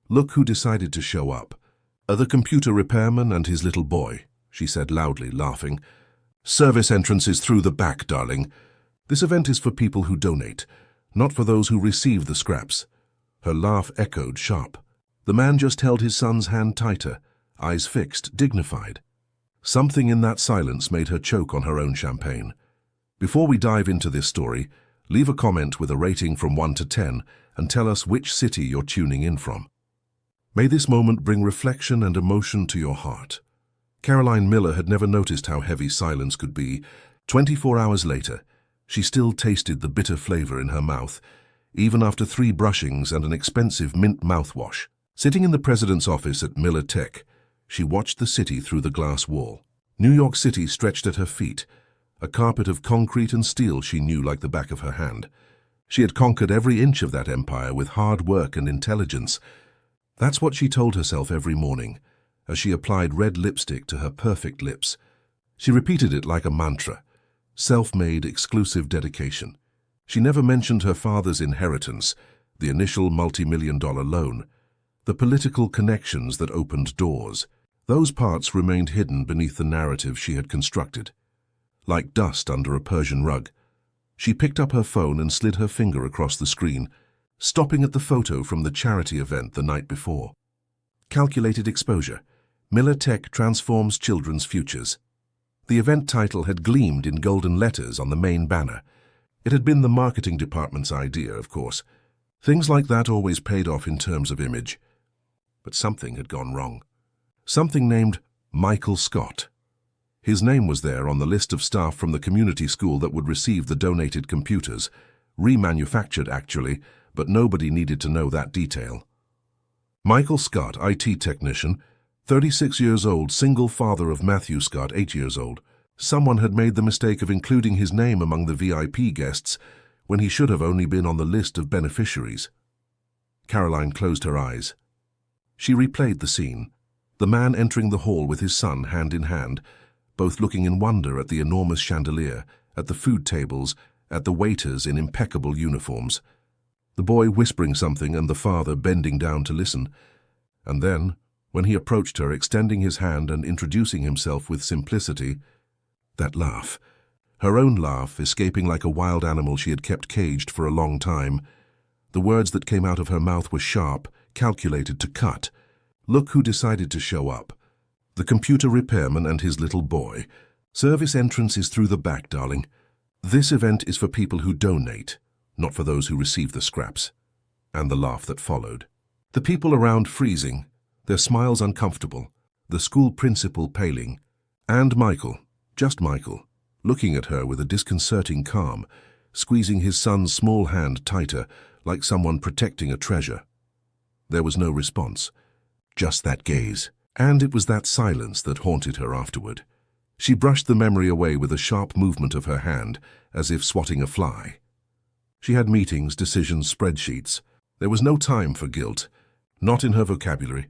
Look who decided to show up. The computer repairman and his little boy, she said loudly, laughing. Service entrance is through the back, darling. This event is for people who donate, not for those who receive the scraps. Her laugh echoed sharp. The man just held his son's hand tighter, eyes fixed, dignified. Something in that silence made her choke on her own champagne. Before we dive into this story, leave a comment with a rating from 1 to 10 and tell us which city you're tuning in from. May this moment bring reflection and emotion to your heart. Caroline Miller had never noticed how heavy silence could be. 24 hours later, she still tasted the bitter flavor in her mouth, even after 3 brushings and an expensive mint mouthwash. Sitting in the president's office at Miller Tech, she watched the city through the glass wall. New York City stretched at her feet, a carpet of concrete and steel she knew like the back of her hand. She had conquered every inch of that empire with hard work and intelligence. That's what she told herself every morning, as she applied red lipstick to her perfect lips. She repeated it like a mantra, self-made, exclusive dedication. She never mentioned her father's inheritance, the initial multi-million-dollar loan, the political connections that opened doors. Those parts remained hidden beneath the narrative she had constructed. Like dust under a Persian rug, she picked up her phone and slid her finger across the screen, stopping at the photo from the charity event the night before. Calculated exposure. Miller Tech transforms children's futures. The event title had gleamed in golden letters on the main banner. It had been the marketing department's idea, of course. Things like that always paid off in terms of image. But something had gone wrong. Something named Michael Scott. His name was there on the list of staff from the community school that would receive the donated computers, remanufactured actually, but nobody needed to know that detail. Michael Scott, IT technician, 36 years old, single father of Matthew Scott, 8 years old. Someone had made the mistake of including his name among the VIP guests when he should have only been on the list of beneficiaries. Caroline closed her eyes. She replayed the scene, the man entering the hall with his son hand in hand, both looking in wonder at the enormous chandelier, at the food tables, at the waiters in impeccable uniforms. The boy whispering something and the father bending down to listen. And then, when he approached her, extending his hand and introducing himself with simplicity, that laugh, her own laugh, escaping like a wild animal she had kept caged for a long time. The words that came out of her mouth were sharp, calculated to cut. Look who decided to show up. The computer repairman and his little boy. Service entrance is through the back, darling. This event is for people who donate, not for those who receive the scraps. And the laugh that followed. The people around freezing, their smiles uncomfortable, the school principal paling, and Michael, just Michael, looking at her with a disconcerting calm, squeezing his son's small hand tighter, like someone protecting a treasure. There was no response, just that gaze, and it was that silence that haunted her afterward. She brushed the memory away with a sharp movement of her hand, as if swatting a fly. She had meetings, decisions, spreadsheets. There was no time for guilt, not in her vocabulary,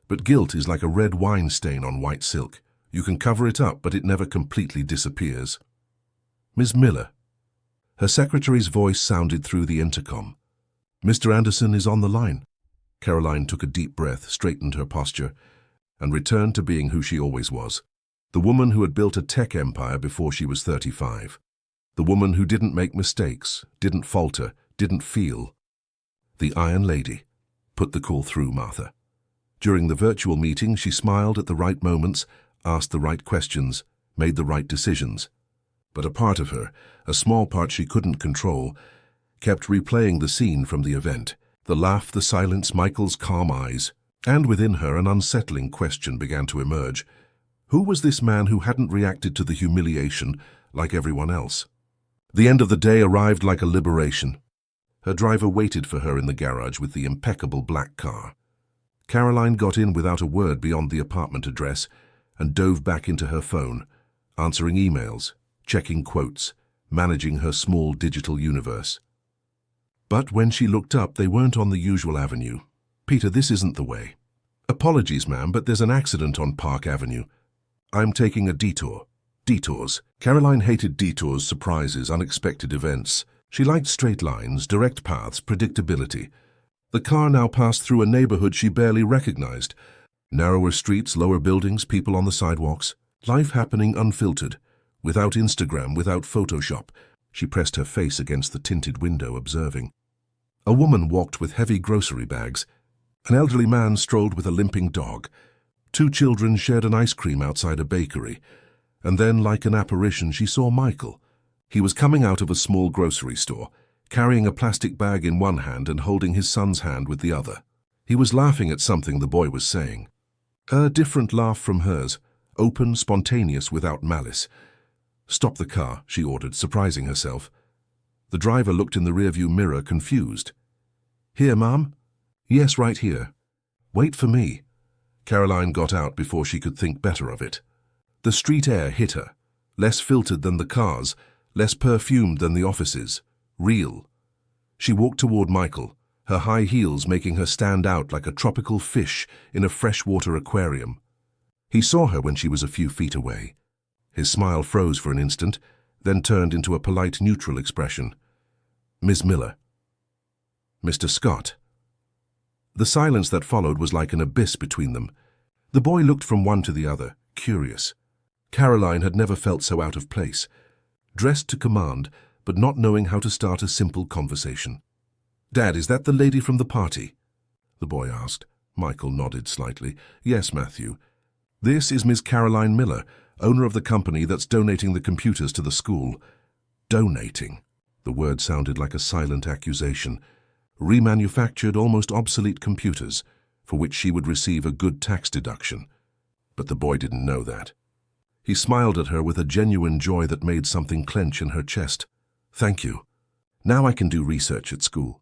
but guilt is like a red wine stain on white silk. You can cover it up, but it never completely disappears. Ms. Miller. Her secretary's voice sounded through the intercom. Mr. Anderson is on the line. Caroline took a deep breath, straightened her posture, and returned to being who she always was. The woman who had built a tech empire before she was 35. The woman who didn't make mistakes, didn't falter, didn't feel. The Iron Lady. Put the call through, Martha. During the virtual meeting, she smiled at the right moments, asked the right questions, made the right decisions. But a part of her, a small part she couldn't control, kept replaying the scene from the event. The laugh, the silence, Michael's calm eyes. And within her, an unsettling question began to emerge. Who was this man who hadn't reacted to the humiliation like everyone else? The end of the day arrived like a liberation. Her driver waited for her in the garage with the impeccable black car. Caroline got in without a word beyond the apartment address and dove back into her phone, answering emails, checking quotes, managing her small digital universe. But when she looked up, they weren't on the usual avenue. Peter, this isn't the way. Apologies, ma'am, but there's an accident on Park Avenue. I'm taking a detour. Detours. Caroline hated detours, surprises, unexpected events. She liked straight lines, direct paths, predictability. The car now passed through a neighborhood she barely recognized. Narrower streets, lower buildings, people on the sidewalks. Life happening unfiltered, without Instagram, without Photoshop. She pressed her face against the tinted window, observing. A woman walked with heavy grocery bags. An elderly man strolled with a limping dog. 2 children shared an ice cream outside a bakery. And then, like an apparition, she saw Michael. He was coming out of a small grocery store, carrying a plastic bag in one hand and holding his son's hand with the other. He was laughing at something the boy was saying. A different laugh from hers, open, spontaneous, without malice. "Stop the car," she ordered, surprising herself. The driver looked in the rearview mirror, confused. "Here, Mom?" "Yes, right here." "Wait for me." Caroline got out before she could think better of it. The street air hit her, less filtered than the cars, less perfumed than the offices, real. She walked toward Michael, her high heels making her stand out like a tropical fish in a freshwater aquarium. He saw her when she was a few feet away. His smile froze for an instant, then turned into a polite, neutral expression. "Miss Miller." "Mr. Scott." The silence that followed was like an abyss between them. The boy looked from one to the other, curious. Caroline had never felt so out of place, dressed to command, but not knowing how to start a simple conversation. "Dad, is that the lady from the party?" the boy asked. Michael nodded slightly. "Yes, Matthew. This is Miss Caroline Miller, owner of the company that's donating the computers to the school." Donating. The word sounded like a silent accusation. Remanufactured, almost obsolete computers, for which she would receive a good tax deduction. But the boy didn't know that. He smiled at her with a genuine joy that made something clench in her chest. "Thank you. Now I can do research at school."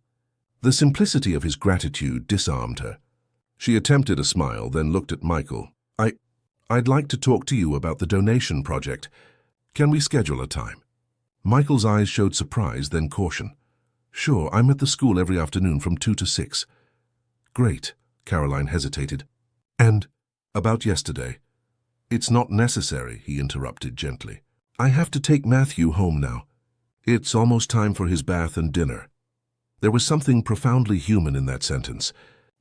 The simplicity of his gratitude disarmed her. She attempted a smile, then looked at Michael. I'd like to talk to you about the donation project. Can we schedule a time?" Michael's eyes showed surprise, then caution. "Sure, I'm at the school every afternoon from 2 to 6. "Great," Caroline hesitated. "And about yesterday?" "It's not necessary," he interrupted gently. "I have to take Matthew home now. It's almost time for his bath and dinner." There was something profoundly human in that sentence.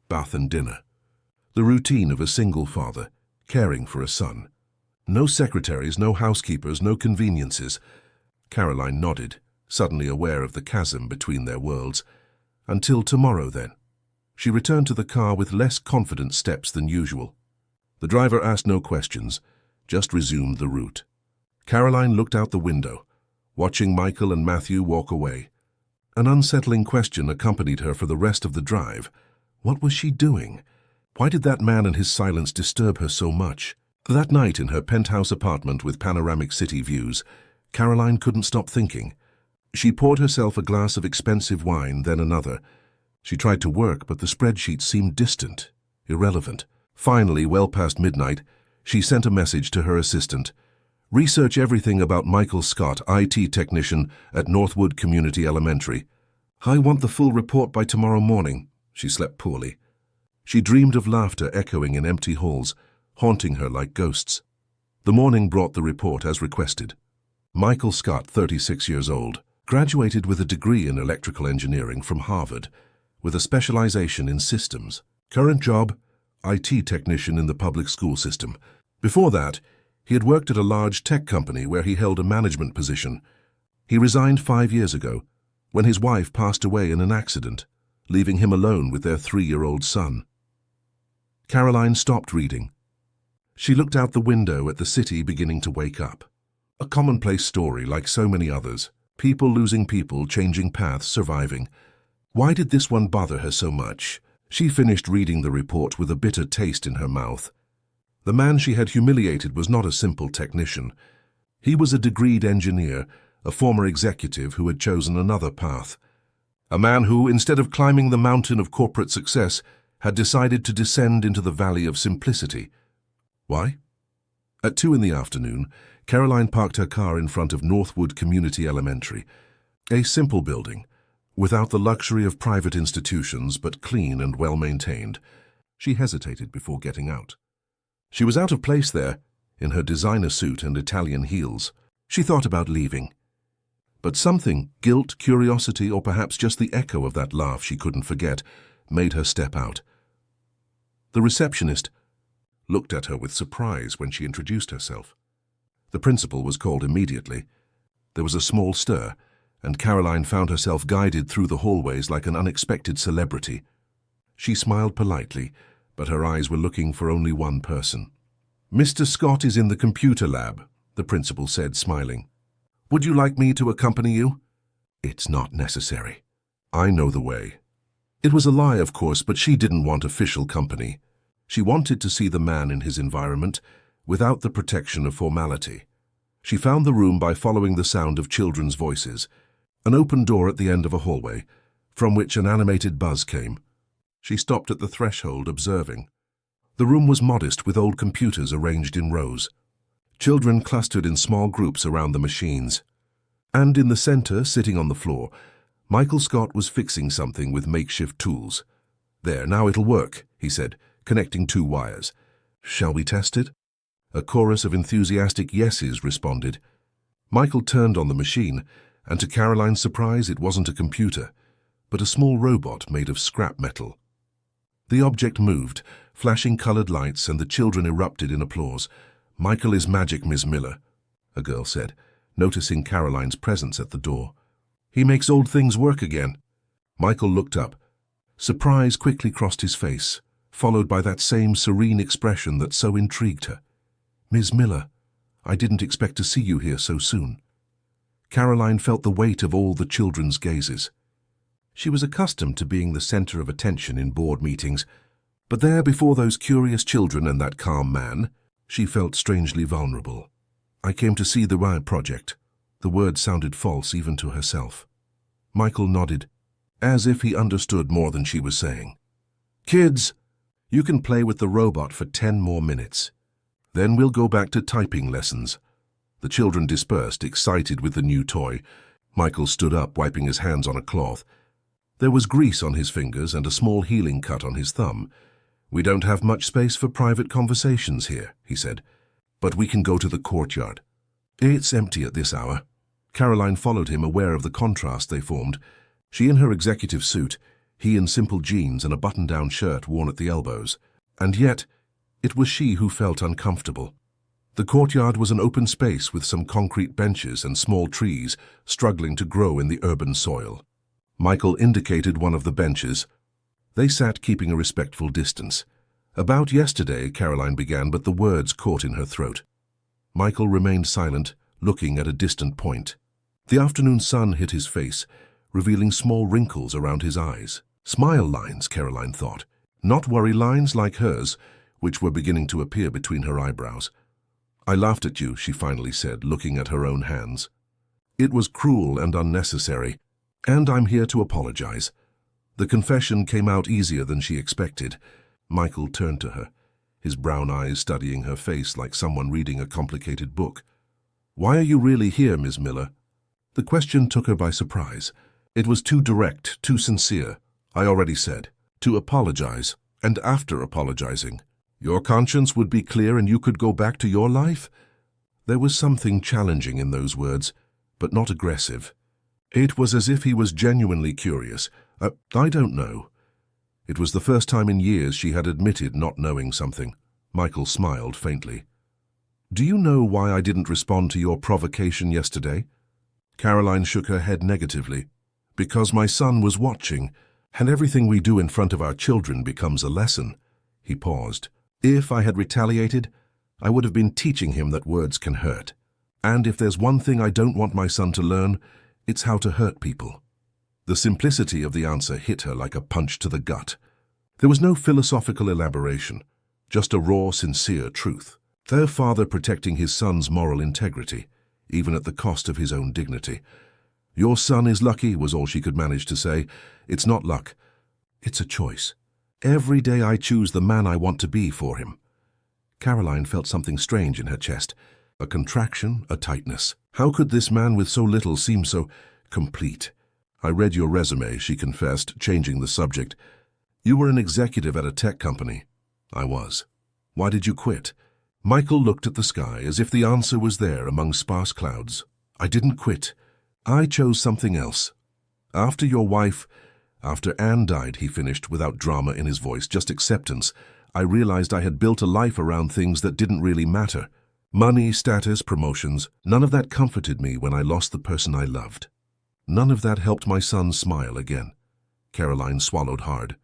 Bath and dinner. The routine of a single father, caring for a son. No secretaries, no housekeepers, no conveniences. Caroline nodded, suddenly aware of the chasm between their worlds. Until tomorrow, then. She returned to the car with less confident steps than usual. The driver asked no questions, just resumed the route. Caroline looked out the window, watching Michael and Matthew walk away. An unsettling question accompanied her for the rest of the drive. What was she doing? Why did that man and his silence disturb her so much? That night in her penthouse apartment with panoramic city views, Caroline couldn't stop thinking. She poured herself a glass of expensive wine, then another. She tried to work, but the spreadsheet seemed distant, irrelevant. Finally, well past midnight, she sent a message to her assistant. "Research everything about Michael Scott, IT technician at Northwood Community Elementary. I want the full report by tomorrow morning." She slept poorly. She dreamed of laughter echoing in empty halls, haunting her like ghosts. The morning brought the report as requested. Michael Scott, 36 years old, graduated with a degree in electrical engineering from Harvard, with a specialization in systems. Current job, IT technician in the public school system. Before that, he had worked at a large tech company where he held a management position. He resigned 5 years ago, when his wife passed away in an accident, leaving him alone with their 3-year-old son. Caroline stopped reading. She looked out the window at the city beginning to wake up. A commonplace story like so many others. People losing people, changing paths, surviving. Why did this one bother her so much? She finished reading the report with a bitter taste in her mouth. The man she had humiliated was not a simple technician. He was a degreed engineer, a former executive who had chosen another path. A man who, instead of climbing the mountain of corporate success, had decided to descend into the valley of simplicity. Why? At 2 in the afternoon, Caroline parked her car in front of Northwood Community Elementary, a simple building, without the luxury of private institutions, but clean and well-maintained. She hesitated before getting out. She was out of place there, in her designer suit and Italian heels. She thought about leaving. But something, guilt, curiosity, or perhaps just the echo of that laugh she couldn't forget, made her step out. The receptionist looked at her with surprise when she introduced herself. The principal was called immediately. There was a small stir, and Caroline found herself guided through the hallways like an unexpected celebrity. She smiled politely, but her eyes were looking for only one person. "Mr. Scott is in the computer lab," the principal said, smiling. "Would you like me to accompany you?" "It's not necessary. I know the way." It was a lie, of course, but she didn't want official company. She wanted to see the man in his environment, without the protection of formality. She found the room by following the sound of children's voices, an open door at the end of a hallway, from which an animated buzz came. She stopped at the threshold, observing. The room was modest, with old computers arranged in rows. Children clustered in small groups around the machines. And in the center, sitting on the floor, Michael Scott was fixing something with makeshift tools. "There, now it'll work," he said, connecting two wires. "Shall we test it?" A chorus of enthusiastic yeses responded. Michael turned on the machine, and to Caroline's surprise, it wasn't a computer, but a small robot made of scrap metal. The object moved, flashing colored lights, and the children erupted in applause. "Michael is magic, Miss Miller," a girl said, noticing Caroline's presence at the door. "He makes old things work again." Michael looked up. Surprise quickly crossed his face, followed by that same serene expression that so intrigued her. "Miss Miller, I didn't expect to see you here so soon." Caroline felt the weight of all the children's gazes. She was accustomed to being the center of attention in board meetings, but there before those curious children and that calm man, she felt strangely vulnerable. "I came to see the Riot Project." The word sounded false even to herself. Michael nodded, as if he understood more than she was saying. "Kids, you can play with the robot for 10 more minutes. Then we'll go back to typing lessons." The children dispersed, excited with the new toy. Michael stood up, wiping his hands on a cloth. There was grease on his fingers and a small healing cut on his thumb. "We don't have much space for private conversations here," he said, "but we can go to the courtyard. It's empty at this hour." Caroline followed him, aware of the contrast they formed. She in her executive suit, he in simple jeans and a button-down shirt worn at the elbows. And yet, it was she who felt uncomfortable. The courtyard was an open space with some concrete benches and small trees struggling to grow in the urban soil. Michael indicated one of the benches. They sat keeping a respectful distance. "About yesterday," Caroline began, but the words caught in her throat. Michael remained silent, looking at a distant point. The afternoon sun hit his face, revealing small wrinkles around his eyes. Smile lines, Caroline thought, not worry lines like hers, which were beginning to appear between her eyebrows. "I laughed at you," she finally said, looking at her own hands. "It was cruel and unnecessary, and I'm here to apologize." The confession came out easier than she expected. Michael turned to her, his brown eyes studying her face like someone reading a complicated book. "Why are you really here, Miss Miller?" The question took her by surprise. It was too direct, too sincere. "I already said. To apologize, and after apologizing. Your conscience would be clear and you could go back to your life?" There was something challenging in those words, but not aggressive. It was as if he was genuinely curious. I don't know." It was the first time in years she had admitted not knowing something. Michael smiled faintly. "Do you know why I didn't respond to your provocation yesterday?" Caroline shook her head negatively. "Because my son was watching, and everything we do in front of our children becomes a lesson." He paused. "If I had retaliated, I would have been teaching him that words can hurt. And if there's one thing I don't want my son to learn, it's how to hurt people." The simplicity of the answer hit her like a punch to the gut. There was no philosophical elaboration, just a raw, sincere truth. Their father protecting his son's moral integrity, even at the cost of his own dignity. "Your son is lucky," was all she could manage to say. "It's not luck. It's a choice. Every day I choose the man I want to be for him." Caroline felt something strange in her chest, a contraction, a tightness. How could this man with so little seem so complete? "I read your resume," she confessed, changing the subject. "You were an executive at a tech company." "I was." "Why did you quit?" Michael looked at the sky as if the answer was there among sparse clouds. "I didn't quit. I chose something else. After your wife, After Anne died, he finished, without drama in his voice, just acceptance, I realized I had built a life around things that didn't really matter. Money, status, promotions, none of that comforted me when I lost the person I loved. None of that helped my son smile again. Caroline swallowed hard.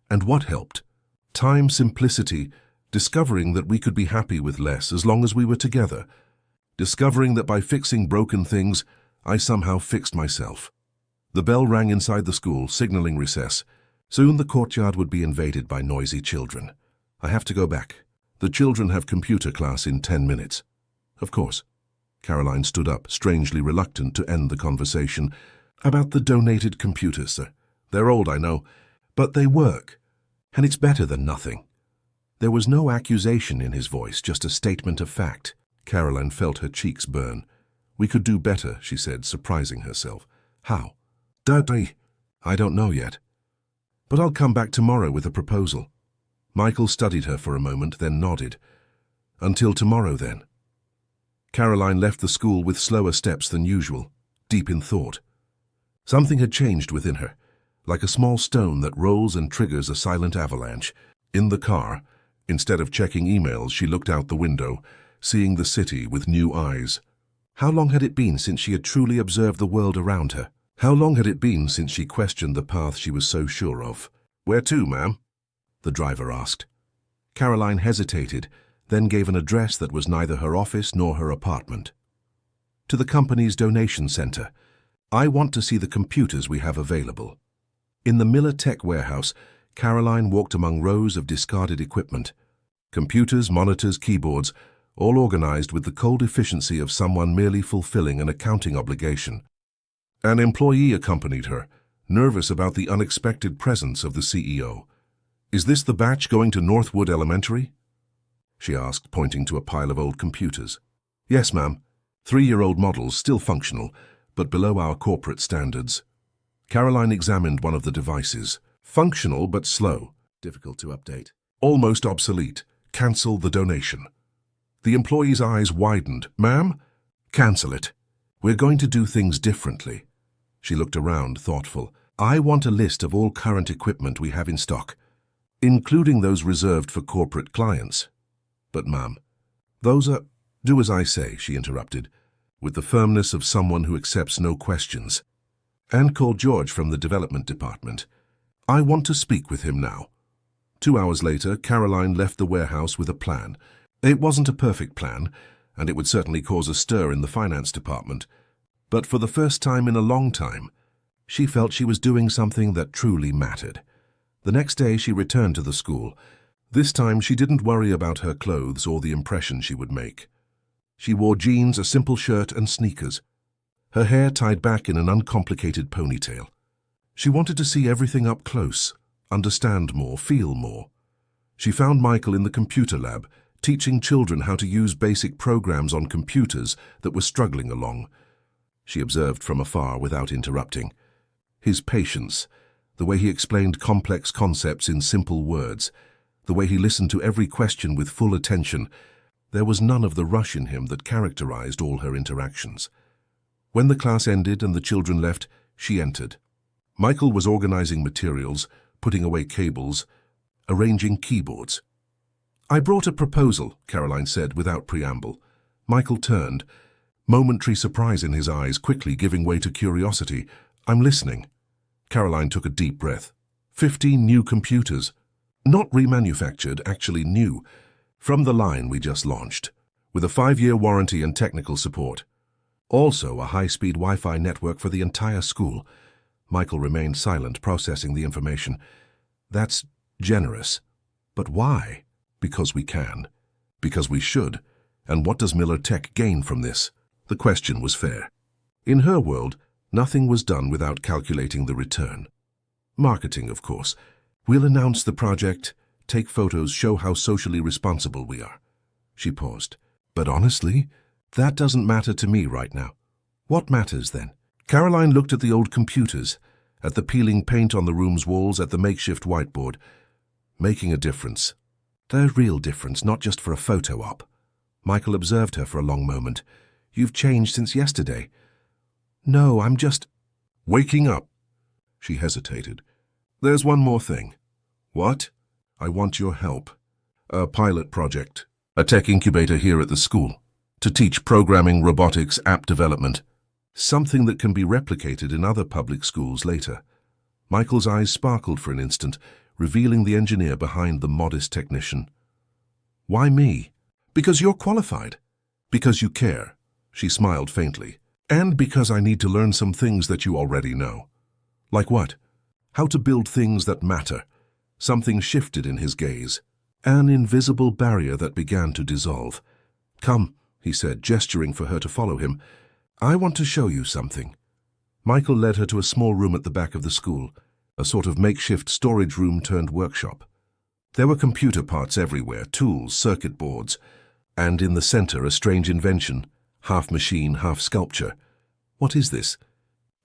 And what helped? Time, simplicity, discovering that we could be happy with less as long as we were together. Discovering that by fixing broken things, I somehow fixed myself. The bell rang inside the school, signaling recess. Soon the courtyard would be invaded by noisy children. I have to go back. The children have computer class in 10 minutes. Of course. Caroline stood up, strangely reluctant to end the conversation. About the donated computers, sir. They're old, I know, but they work. And it's better than nothing. There was no accusation in his voice, just a statement of fact. Caroline felt her cheeks burn. We could do better, she said, surprising herself. How? Daddy, I don't know yet. But I'll come back tomorrow with a proposal. Michael studied her for a moment, then nodded. Until tomorrow, then. Caroline left the school with slower steps than usual, deep in thought. Something had changed within her, like a small stone that rolls and triggers a silent avalanche. In the car, instead of checking emails, she looked out the window, seeing the city with new eyes. How long had it been since she had truly observed the world around her? How long had it been since she questioned the path she was so sure of? Where to, ma'am? The driver asked. Caroline hesitated, then gave an address that was neither her office nor her apartment. To the company's donation center. I want to see the computers we have available. In the Miller Tech warehouse, Caroline walked among rows of discarded equipment. Computers, monitors, keyboards, all organized with the cold efficiency of someone merely fulfilling an accounting obligation. An employee accompanied her, nervous about the unexpected presence of the CEO. Is this the batch going to Northwood Elementary? She asked, pointing to a pile of old computers. Yes, ma'am. 3-year-old models, still functional, but below our corporate standards. Caroline examined one of the devices. Functional but slow. Difficult to update. Almost obsolete. Cancel the donation. The employee's eyes widened. Ma'am? Cancel it. We're going to do things differently. She looked around, thoughtful. I want a list of all current equipment we have in stock, including those reserved for corporate clients. But, ma'am, those are— Do as I say, she interrupted, with the firmness of someone who accepts no questions. Anne called George from the development department. I want to speak with him now. 2 hours later, Caroline left the warehouse with a plan. It wasn't a perfect plan, and it would certainly cause a stir in the finance department. But for the first time in a long time, she felt she was doing something that truly mattered. The next day she returned to the school. This time she didn't worry about her clothes or the impression she would make. She wore jeans, a simple shirt, and sneakers. Her hair tied back in an uncomplicated ponytail. She wanted to see everything up close, understand more, feel more. She found Michael in the computer lab, teaching children how to use basic programs on computers that were struggling along. She observed from afar without interrupting. His patience, the way he explained complex concepts in simple words, the way he listened to every question with full attention, there was none of the rush in him that characterized all her interactions. When the class ended and the children left, she entered. Michael was organizing materials, putting away cables, arranging keyboards. I brought a proposal, Caroline said without preamble. Michael turned, momentary surprise in his eyes, quickly giving way to curiosity. I'm listening. Caroline took a deep breath. 15 new computers. Not remanufactured, actually new. From the line we just launched, with a 5-year warranty and technical support. Also a high-speed Wi-Fi network for the entire school. Michael remained silent, processing the information. That's generous. But why? Because we can. Because we should. And what does Miller Tech gain from this? The question was fair. In her world, nothing was done without calculating the return. Marketing, of course. We'll announce the project, take photos, show how socially responsible we are. She paused. But honestly, that doesn't matter to me right now. What matters then? Caroline looked at the old computers, at the peeling paint on the room's walls, at the makeshift whiteboard. Making a difference. A real difference, not just for a photo op. Michael observed her for a long moment. You've changed since yesterday. No, I'm just— Waking up. She hesitated. There's one more thing. What? I want your help. A pilot project. A tech incubator here at the school. To teach programming, robotics, app development. Something that can be replicated in other public schools later. Michael's eyes sparkled for an instant, revealing the engineer behind the modest technician. Why me? Because you're qualified. Because you care. She smiled faintly. And because I need to learn some things that you already know. Like what? How to build things that matter. Something shifted in his gaze. An invisible barrier that began to dissolve. Come, he said, gesturing for her to follow him. I want to show you something. Michael led her to a small room at the back of the school, a sort of makeshift storage room turned workshop. There were computer parts everywhere, tools, circuit boards, and in the center a strange invention, half machine, half sculpture. What is this?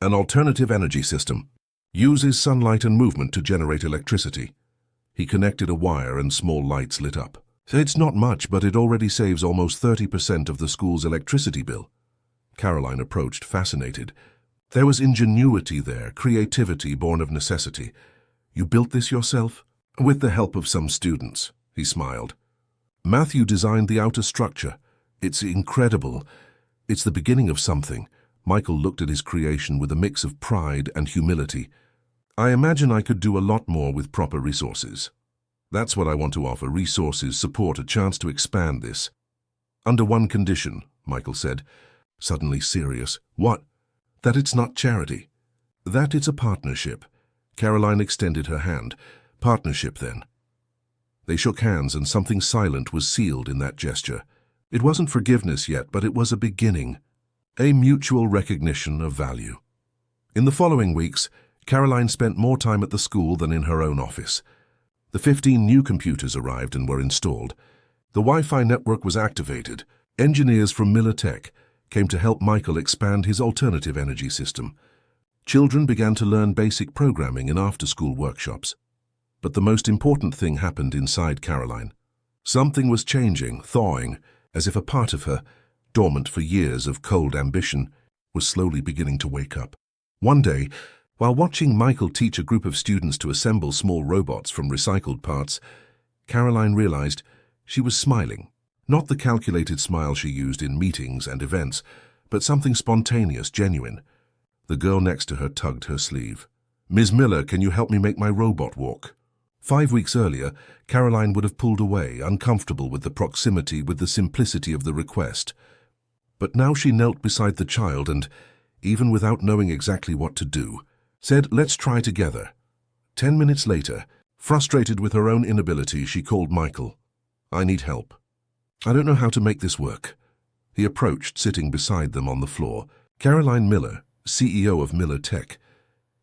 An alternative energy system. Uses sunlight and movement to generate electricity. He connected a wire and small lights lit up. It's not much, but it already saves almost 30% of the school's electricity bill. Caroline approached, fascinated. There was ingenuity there, creativity born of necessity. You built this yourself? With the help of some students, he smiled. Matthew designed the outer structure. It's incredible. It's the beginning of something. Michael looked at his creation with a mix of pride and humility. I imagine I could do a lot more with proper resources. That's what I want to offer, resources, support, a chance to expand this. Under one condition, Michael said, suddenly serious. What? That it's not charity. That it's a partnership. Caroline extended her hand. Partnership, then. They shook hands, and something silent was sealed in that gesture. It wasn't forgiveness yet, but it was a beginning. A mutual recognition of value. In the following weeks, Caroline spent more time at the school than in her own office. The 15 new computers arrived and were installed. The Wi-Fi network was activated. Engineers from Millionaire came to help Michael expand his alternative energy system. Children began to learn basic programming in after-school workshops. But the most important thing happened inside Caroline. Something was changing, thawing, as if a part of her, dormant for years of cold ambition, was slowly beginning to wake up. One day, while watching Michael teach a group of students to assemble small robots from recycled parts, Caroline realized she was smiling. Not the calculated smile she used in meetings and events, but something spontaneous, genuine. The girl next to her tugged her sleeve. Ms. Miller, can you help me make my robot walk? 5 weeks earlier, Caroline would have pulled away, uncomfortable with the proximity, with the simplicity of the request. But now she knelt beside the child and, even without knowing exactly what to do, said, let's try together. 10 minutes later, frustrated with her own inability, she called Michael. I need help. I don't know how to make this work. He approached, sitting beside them on the floor. Caroline Miller, CEO of Miller Tech,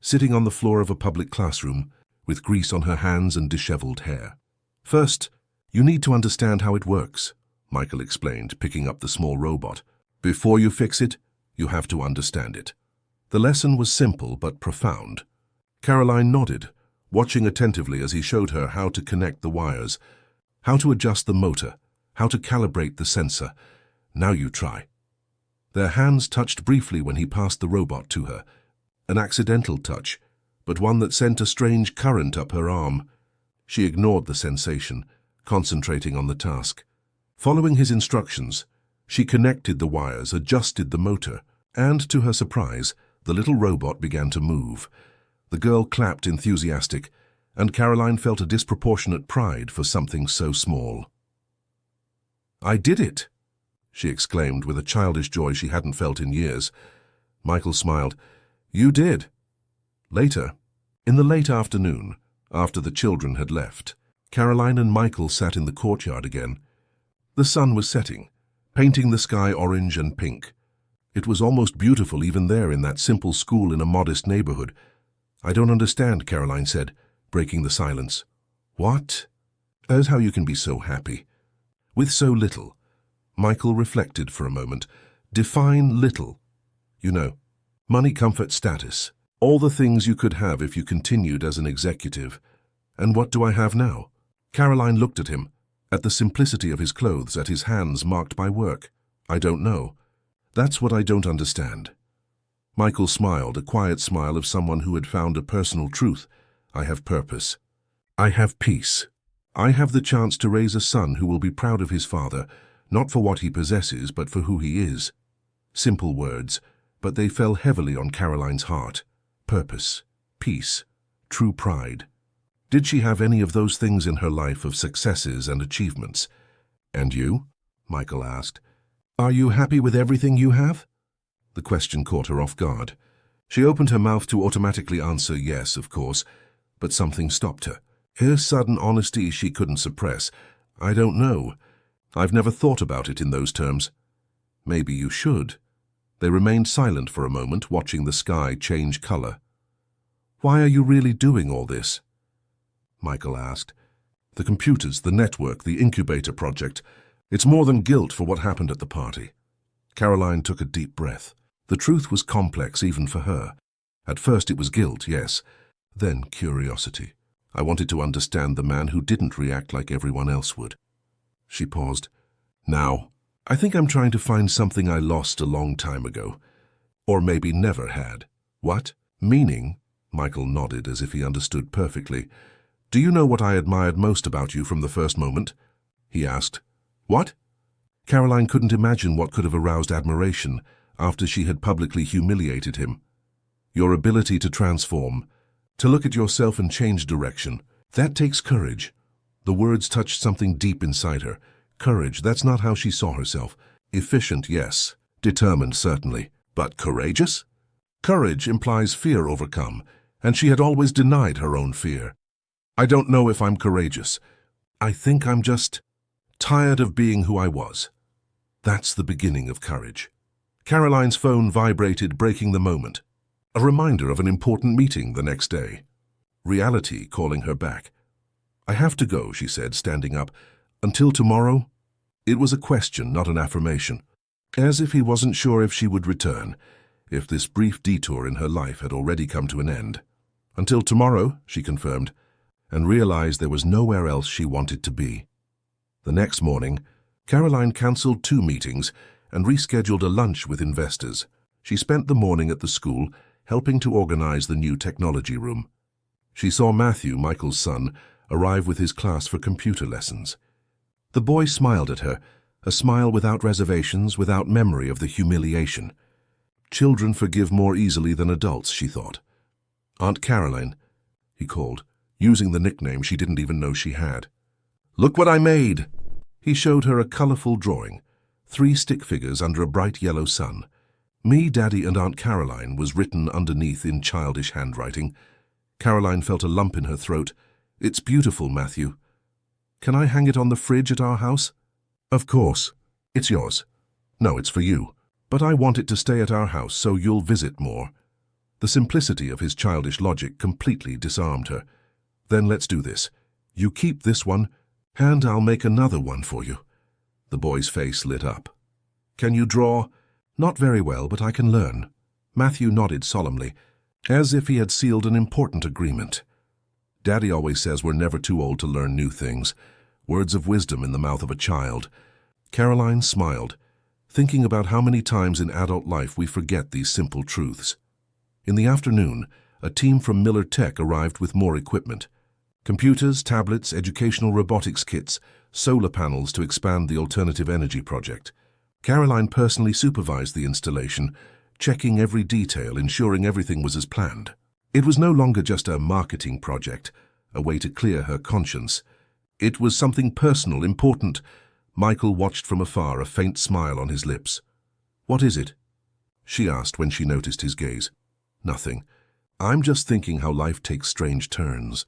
sitting on the floor of a public classroom, with grease on her hands and disheveled hair. First, you need to understand how it works, Michael explained, picking up the small robot. Before you fix it, you have to understand it. The lesson was simple but profound. Caroline nodded, watching attentively as he showed her how to connect the wires, how to adjust the motor, how to calibrate the sensor. Now you try. Their hands touched briefly when he passed the robot to her. An accidental touch, but one that sent a strange current up her arm. She ignored the sensation, concentrating on the task. Following his instructions, she connected the wires, adjusted the motor, and, to her surprise, the little robot began to move. The girl clapped enthusiastic, and Caroline felt a disproportionate pride for something so small. I did it, she exclaimed with a childish joy she hadn't felt in years. Michael smiled. You did. Later, in the late afternoon, after the children had left, Caroline and Michael sat in the courtyard again. The sun was setting, painting the sky orange and pink. It was almost beautiful even there in that simple school in a modest neighborhood. I don't understand, Caroline said, breaking the silence. What? That's how you can be so happy. With so little. Michael reflected for a moment. Define little. You know, money, comfort, status. All the things you could have if you continued as an executive. And what do I have now? Caroline looked at him, at the simplicity of his clothes, at his hands marked by work. I don't know. That's what I don't understand. Michael smiled, a quiet smile of someone who had found a personal truth. I have purpose. I have peace. I have the chance to raise a son who will be proud of his father, not for what he possesses, but for who he is. Simple words, but they fell heavily on Caroline's heart. Purpose, peace, true pride. Did she have any of those things in her life of successes and achievements? And you? Michael asked. Are you happy with everything you have? The question caught her off guard. She opened her mouth to automatically answer yes, of course, but something stopped her. Her sudden honesty she couldn't suppress. I don't know. I've never thought about it in those terms. Maybe you should. They remained silent for a moment, watching the sky change color. Why are you really doing all this? Michael asked. The computers, the network, the incubator project. It's more than guilt for what happened at the party. Caroline took a deep breath. The truth was complex even for her. At first it was guilt, yes. Then curiosity. I wanted to understand the man who didn't react like everyone else would. She paused. Now, I think I'm trying to find something I lost a long time ago. Or maybe never had. What? Meaning? Michael nodded as if he understood perfectly. Do you know what I admired most about you from the first moment? He asked. What? Caroline couldn't imagine what could have aroused admiration after she had publicly humiliated him. Your ability to transform, to look at yourself and change direction. That takes courage. The words touched something deep inside her. Courage, that's not how she saw herself. Efficient, yes. Determined, certainly. But courageous? Courage implies fear overcome, and she had always denied her own fear. I don't know if I'm courageous. I think I'm just tired of being who I was. That's the beginning of courage. Caroline's phone vibrated, breaking the moment. A reminder of an important meeting the next day. Reality calling her back. I have to go, she said, standing up. Until tomorrow? It was a question, not an affirmation. As if he wasn't sure if she would return, if this brief detour in her life had already come to an end. Until tomorrow, she confirmed, and realized there was nowhere else she wanted to be. The next morning, Caroline cancelled 2 meetings and rescheduled a lunch with investors. She spent the morning at the school, helping to organize the new technology room. She saw Matthew, Michael's son, arrive with his class for computer lessons. The boy smiled at her, a smile without reservations, without memory of the humiliation. Children forgive more easily than adults, she thought. Aunt Caroline, he called, using the nickname she didn't even know she had. Look what I made! He showed her a colorful drawing, 3 stick figures under a bright yellow sun. Me, Daddy, and Aunt Caroline was written underneath in childish handwriting. Caroline felt a lump in her throat. It's beautiful, Matthew. Can I hang it on the fridge at our house? Of course. It's yours. No, it's for you. But I want it to stay at our house so you'll visit more. The simplicity of his childish logic completely disarmed her. Then let's do this. You keep this one, and I'll make another one for you. The boy's face lit up. Can you draw? Not very well, but I can learn. Matthew nodded solemnly, as if he had sealed an important agreement. Daddy always says we're never too old to learn new things. Words of wisdom in the mouth of a child. Caroline smiled, thinking about how many times in adult life we forget these simple truths. In the afternoon, a team from Miller Tech arrived with more equipment. Computers, tablets, educational robotics kits, solar panels to expand the alternative energy project. Caroline personally supervised the installation, checking every detail, ensuring everything was as planned. It was no longer just a marketing project, a way to clear her conscience. It was something personal, important. Michael watched from afar, a faint smile on his lips. What is it? She asked when she noticed his gaze. Nothing. I'm just thinking how life takes strange turns.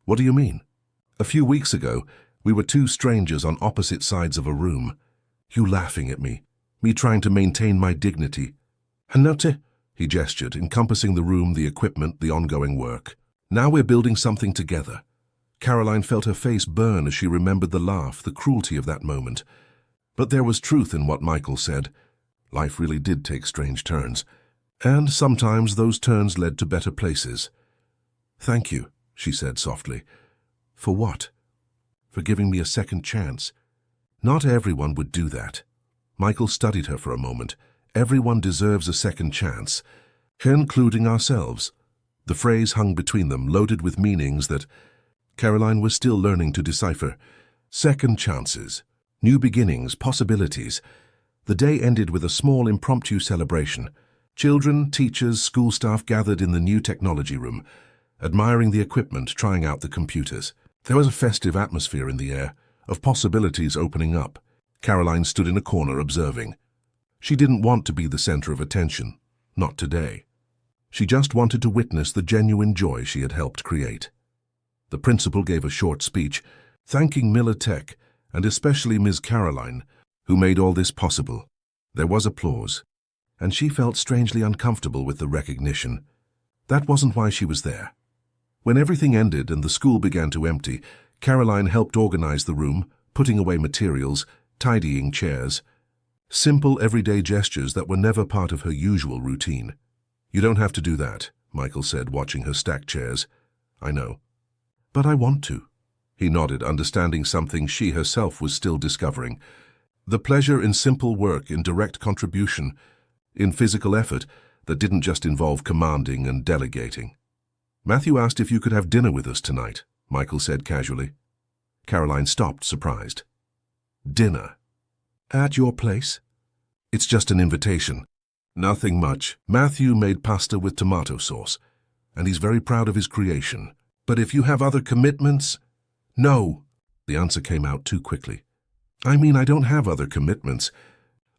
What do you mean? A few weeks ago, we were 2 strangers on opposite sides of a room. You laughing at me trying to maintain my dignity. Hanote, he gestured, encompassing the room, the equipment, the ongoing work. Now we're building something together. Caroline felt her face burn as she remembered the laugh, the cruelty of that moment. But there was truth in what Michael said. Life really did take strange turns, and sometimes those turns led to better places. Thank you, she said softly. For what? For giving me a second chance. Not everyone would do that. Michael studied her for a moment. Everyone deserves a second chance, including ourselves. The phrase hung between them, loaded with meanings that Caroline was still learning to decipher. Second chances, new beginnings, possibilities. The day ended with a small impromptu celebration. Children, teachers, school staff gathered in the new technology room, admiring the equipment, trying out the computers. There was a festive atmosphere in the air, of possibilities opening up. Caroline stood in a corner observing. She didn't want to be the center of attention, not today. She just wanted to witness the genuine joy she had helped create. The principal gave a short speech, thanking Miller Tech, and especially Ms. Caroline, who made all this possible. There was applause, and she felt strangely uncomfortable with the recognition. That wasn't why she was there. When everything ended and the school began to empty, Caroline helped organize the room, putting away materials, tidying chairs. Simple, everyday gestures that were never part of her usual routine. "You don't have to do that," Michael said, watching her stack chairs. "I know. But I want to." He nodded, understanding something she herself was still discovering. The pleasure in simple work, in direct contribution, in physical effort that didn't just involve commanding and delegating. "Matthew asked if you could have dinner with us tonight," Michael said casually. Caroline stopped, surprised. "Dinner? At your place?" "It's just an invitation. Nothing much. Matthew made pasta with tomato sauce, and he's very proud of his creation. But if you have other commitments—" "No." The answer came out too quickly. "I mean, I don't have other commitments.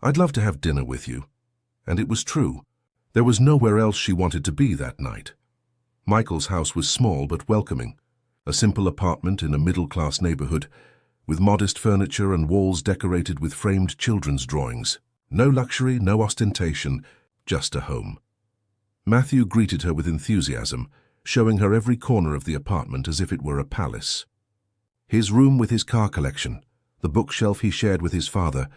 I'd love to have dinner with you." And it was true. There was nowhere else she wanted to be that night. Michael's house was small but welcoming. A simple apartment in a middle-class neighborhood, with modest furniture and walls decorated with framed children's drawings. No luxury, no ostentation, just a home. Matthew greeted her with enthusiasm, showing her every corner of the apartment as if it were a palace. His room with his car collection, the bookshelf he shared with his father,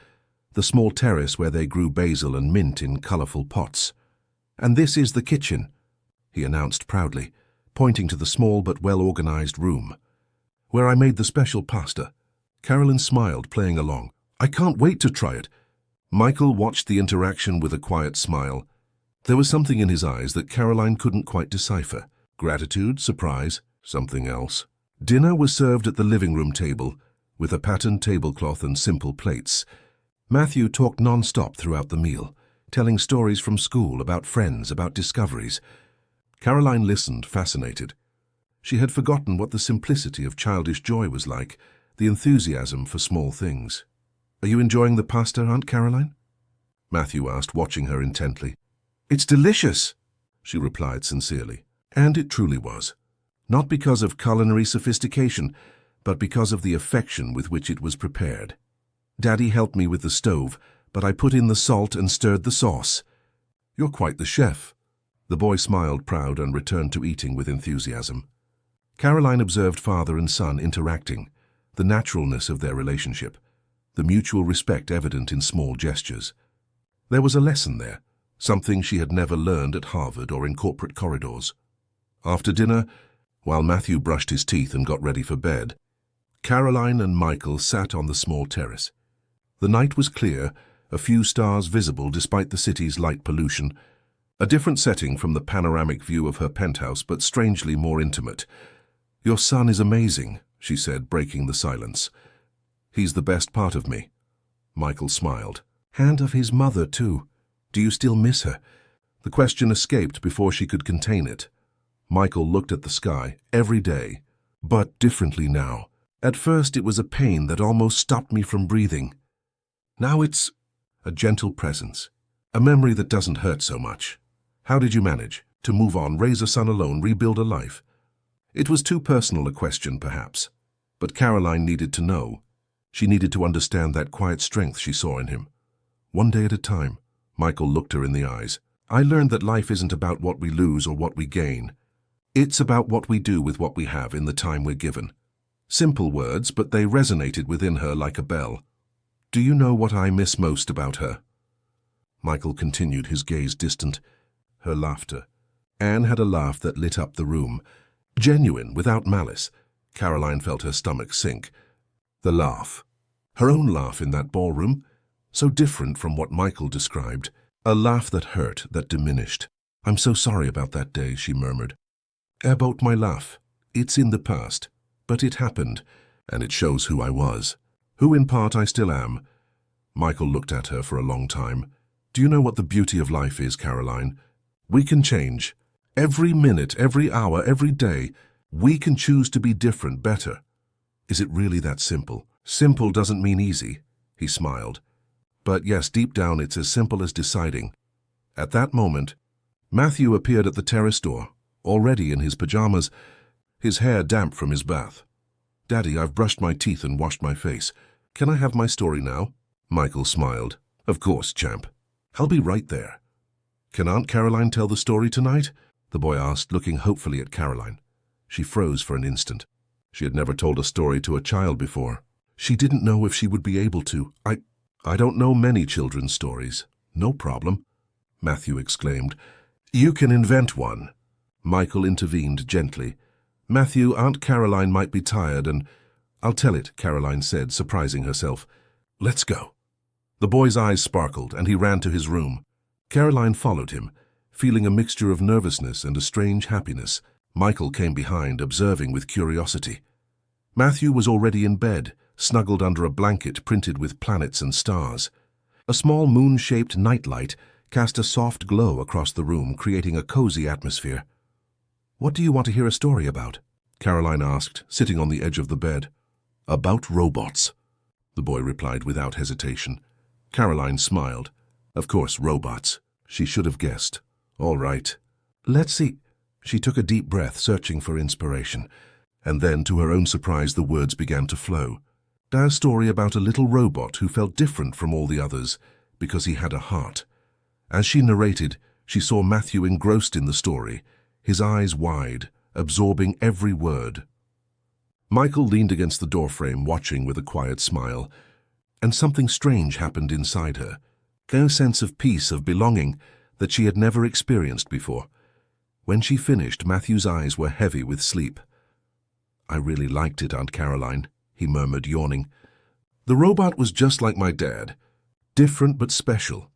the small terrace where they grew basil and mint in colorful pots. "And this is the kitchen," he announced proudly, pointing to the small but well-organized room, "where I made the special pasta." Caroline smiled, playing along. "I can't wait to try it." Michael watched the interaction with a quiet smile. There was something in his eyes that Caroline couldn't quite decipher. Gratitude, surprise, something else. Dinner was served at the living room table, with a patterned tablecloth and simple plates. Matthew talked non-stop throughout the meal, telling stories from school, about friends, about discoveries. Caroline listened, fascinated. She had forgotten what the simplicity of childish joy was like, the enthusiasm for small things. "Are you enjoying the pasta, Aunt Caroline?" Matthew asked, watching her intently. "It's delicious," she replied sincerely. And it truly was. Not because of culinary sophistication, but because of the affection with which it was prepared. "Daddy helped me with the stove, but I put in the salt and stirred the sauce." "You're quite the chef." The boy smiled, proud, and returned to eating with enthusiasm. Caroline observed father and son interacting, the naturalness of their relationship, the mutual respect evident in small gestures. There was a lesson there, something she had never learned at Harvard or in corporate corridors. After dinner, while Matthew brushed his teeth and got ready for bed, Caroline and Michael sat on the small terrace. The night was clear, a few stars visible despite the city's light pollution. A different setting from the panoramic view of her penthouse, but strangely more intimate. "Your son is amazing," she said, breaking the silence. "He's the best part of me." Michael smiled. "And of his mother, too. Do you still miss her?" The question escaped before she could contain it. Michael looked at the sky, every day, but differently now. "At first it was a pain that almost stopped me from breathing. Now it's a gentle presence, a memory that doesn't hurt so much." "How did you manage to move on, raise a son alone, rebuild a life?" It was too personal a question, perhaps, but Caroline needed to know. She needed to understand that quiet strength she saw in him. "One day at a time," Michael looked her in the eyes. "I learned that life isn't about what we lose or what we gain. It's about what we do with what we have in the time we're given." Simple words, but they resonated within her like a bell. "Do you know what I miss most about her?" Michael continued, his gaze distant. Her laughter. Anne had a laugh that lit up the room. Genuine, without malice. Caroline felt her stomach sink. The laugh. Her own laugh in that ballroom. So different from what Michael described. A laugh that hurt, that diminished. "I'm so sorry about that day," she murmured. About my laugh. It's in the past, but it happened, and it shows who I was. Who in part I still am. Michael looked at her for a long time. Do you know what the beauty of life is, Caroline? We can change. Every minute, every hour, every day, we can choose to be different, better. Is it really that simple? Simple doesn't mean easy, he smiled. But yes, deep down it's as simple as deciding. At that moment, Matthew appeared at the terrace door, already in his pajamas, his hair damp from his bath. Daddy, I've brushed my teeth and washed my face. Can I have my story now? Michael smiled. Of course, champ. I'll be right there. Can Aunt Caroline tell the story tonight? The boy asked, looking hopefully at Caroline. She froze for an instant. She had never told a story to a child before. She didn't know if she would be able to. I don't know many children's stories. No problem, Matthew exclaimed. You can invent one. Michael intervened gently. Matthew, Aunt Caroline might be tired and... I'll tell it, Caroline said, surprising herself. Let's go. The boy's eyes sparkled and he ran to his room. Caroline followed him, feeling a mixture of nervousness and a strange happiness. Michael came behind, observing with curiosity. Matthew was already in bed, snuggled under a blanket printed with planets and stars. A small moon-shaped nightlight cast a soft glow across the room, creating a cozy atmosphere. What do you want to hear a story about? Caroline asked, sitting on the edge of the bed. About robots, the boy replied without hesitation. Caroline smiled. Of course, robots. She should have guessed. All right. Let's see. She took a deep breath, searching for inspiration. And then, to her own surprise, the words began to flow. A story about a little robot who felt different from all the others because he had a heart. As she narrated, she saw Matthew engrossed in the story, his eyes wide, absorbing every word. Michael leaned against the doorframe, watching with a quiet smile, and something strange happened inside her, a sense of peace, of belonging that she had never experienced before. When she finished, Matthew's eyes were heavy with sleep. I really liked it, Aunt Caroline, he murmured, yawning. The robot was just like my dad, different but special.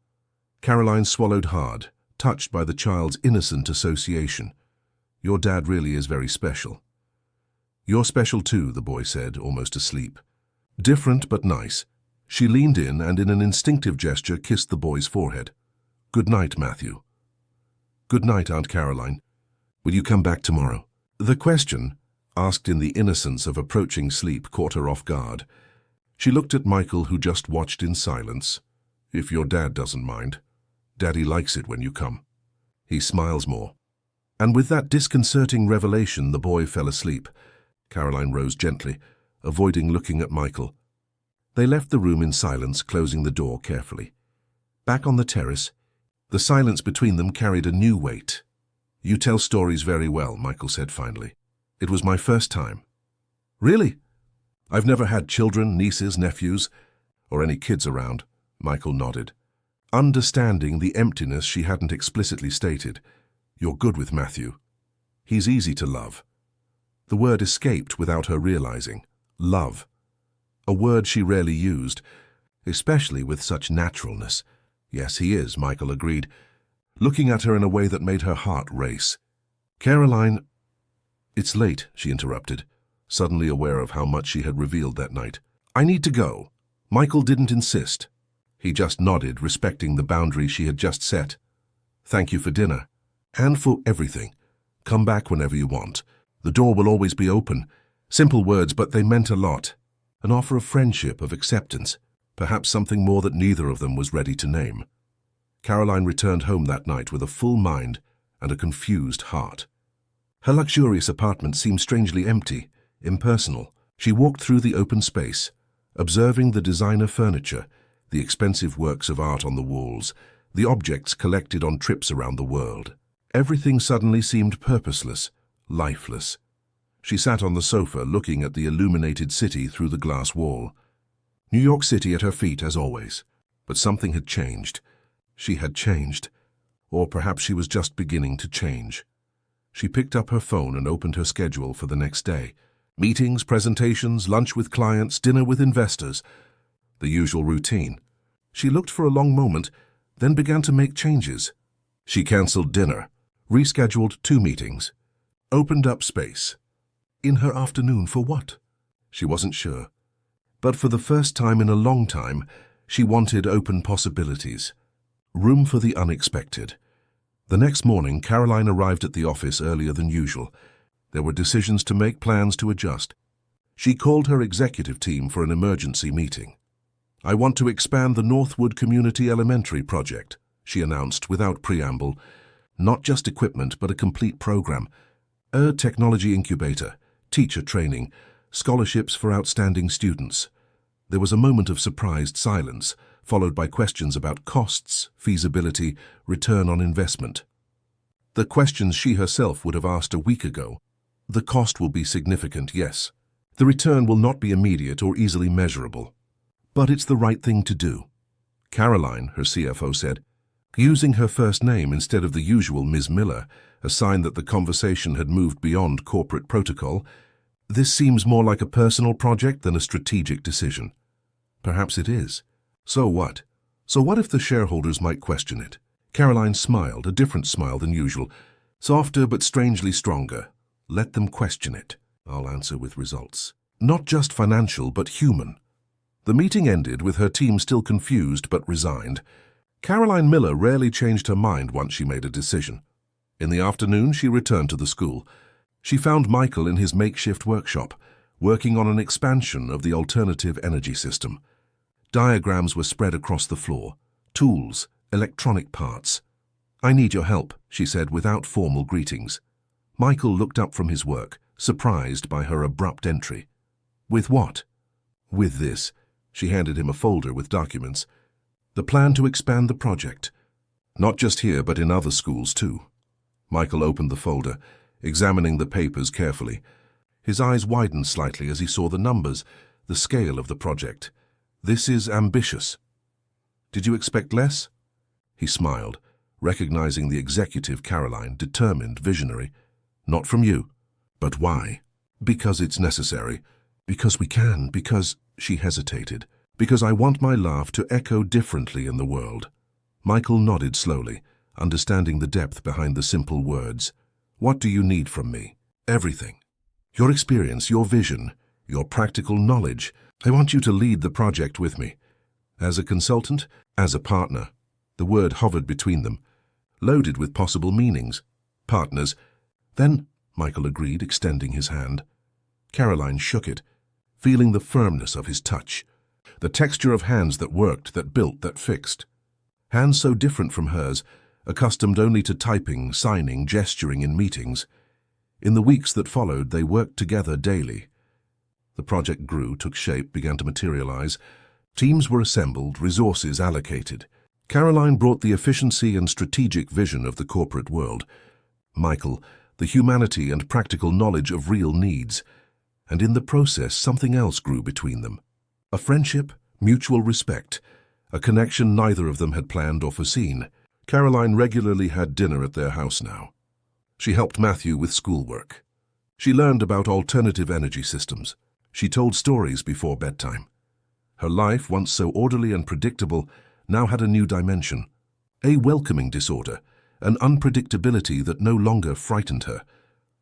Caroline swallowed hard, touched by the child's innocent association. Your dad really is very special. You're special too, the boy said, almost asleep. Different but nice. She leaned in and in an instinctive gesture kissed the boy's forehead. Good night, Matthew. Good night, Aunt Caroline. Will you come back tomorrow? The question, asked in the innocence of approaching sleep, caught her off guard. She looked at Michael, who just watched in silence. If your dad doesn't mind. Daddy likes it when you come. He smiles more. And with that disconcerting revelation, the boy fell asleep. Caroline rose gently, avoiding looking at Michael. They left the room in silence, closing the door carefully. Back on the terrace, the silence between them carried a new weight. You tell stories very well, Michael said finally. It was my first time. Really? I've never had children, nieces, nephews, or any kids around, Michael nodded, understanding the emptiness she hadn't explicitly stated. You're good with Matthew. He's easy to love. The word escaped without her realizing. Love. A word she rarely used, especially with such naturalness. Yes, he is, Michael agreed, looking at her in a way that made her heart race. Caroline... It's late, she interrupted, suddenly aware of how much she had revealed that night. I need to go. Michael didn't insist. He just nodded, respecting the boundary she had just set. Thank you for dinner. And for everything. Come back whenever you want. The door will always be open. Simple words, but they meant a lot. An offer of friendship, of acceptance. Perhaps something more that neither of them was ready to name. Caroline returned home that night with a full mind and a confused heart. Her luxurious apartment seemed strangely empty, impersonal. She walked through the open space, observing the designer furniture, the expensive works of art on the walls, the objects collected on trips around the world. Everything suddenly seemed purposeless, lifeless. She sat on the sofa, looking at the illuminated city through the glass wall. New York City at her feet, as always. But something had changed. She had changed. Or perhaps she was just beginning to change. She picked up her phone and opened her schedule for the next day. Meetings, presentations, lunch with clients, dinner with investors. The usual routine. She looked for a long moment, then began to make changes. She cancelled dinner, rescheduled 2 meetings. Opened up space. In her afternoon for what? She wasn't sure. But for the first time in a long time, she wanted open possibilities. Room for the unexpected. The next morning, Caroline arrived at the office earlier than usual. There were decisions to make, plans to adjust. She called her executive team for an emergency meeting. "I want to expand the Northwood Community Elementary project," she announced without preamble. Not just equipment, but a complete program. A technology incubator, teacher training, scholarships for outstanding students. There was a moment of surprised silence, followed by questions about costs, feasibility, return on investment. The questions she herself would have asked a week ago. The cost will be significant, yes. The return will not be immediate or easily measurable. But it's the right thing to do. Caroline, her CFO, said, using her first name instead of the usual Ms. Miller, a sign that the conversation had moved beyond corporate protocol. "This seems more like a personal project than a strategic decision." Perhaps it is. So what? So what if the shareholders might question it? Caroline smiled, a different smile than usual, softer but strangely stronger. Let them question it. I'll answer with results. Not just financial, but human. The meeting ended with her team still confused but resigned. Caroline Miller rarely changed her mind once she made a decision. In the afternoon, she returned to the school. She found Michael in his makeshift workshop, working on an expansion of the alternative energy system. Diagrams were spread across the floor. Tools, electronic parts. "I need your help," she said without formal greetings. Michael looked up from his work, surprised by her abrupt entry. "With what?" "With this." She handed him a folder with documents. "The plan to expand the project. Not just here, but in other schools too." Michael opened the folder, examining the papers carefully. His eyes widened slightly as he saw the numbers, the scale of the project. "This is ambitious." "Did you expect less?" He smiled, recognizing the executive Caroline, determined, visionary. "Not from you." "But why?" "Because it's necessary. Because we can. Because—" she hesitated. "Because I want my laugh to echo differently in the world." Michael nodded slowly, understanding the depth behind the simple words. "What do you need from me?" "Everything. Your experience, your vision, your practical knowledge. I want you to lead the project with me. As a consultant, as a partner." The word hovered between them, loaded with possible meanings. "Partners." "Then," Michael agreed, extending his hand. Caroline shook it, feeling the firmness of his touch, the texture of hands that worked, that built, that fixed. Hands so different from hers, accustomed only to typing, signing, gesturing in meetings. In the weeks that followed, they worked together daily. The project grew, took shape, began to materialize. Teams were assembled, resources allocated. Caroline brought the efficiency and strategic vision of the corporate world. Michael, the humanity and practical knowledge of real needs. And in the process, something else grew between them. A friendship, mutual respect, a connection neither of them had planned or foreseen. Caroline regularly had dinner at their house now. She helped Matthew with schoolwork. She learned about alternative energy systems. She told stories before bedtime. Her life, once so orderly and predictable, now had a new dimension. A welcoming disorder, an unpredictability that no longer frightened her.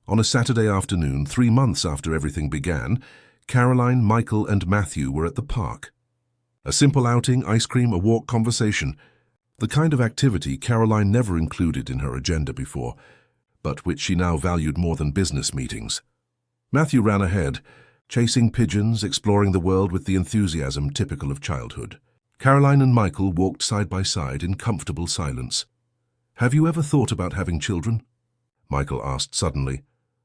On a Saturday afternoon, 3 months after everything began, Caroline, Michael, and Matthew were at the park. A simple outing, ice cream, a walk, conversation. The kind of activity Caroline never included in her agenda before, but which she now valued more than business meetings. Matthew ran ahead, chasing pigeons, exploring the world with the enthusiasm typical of childhood. Caroline and Michael walked side by side in comfortable silence. "Have you ever thought about having children?" Michael asked suddenly.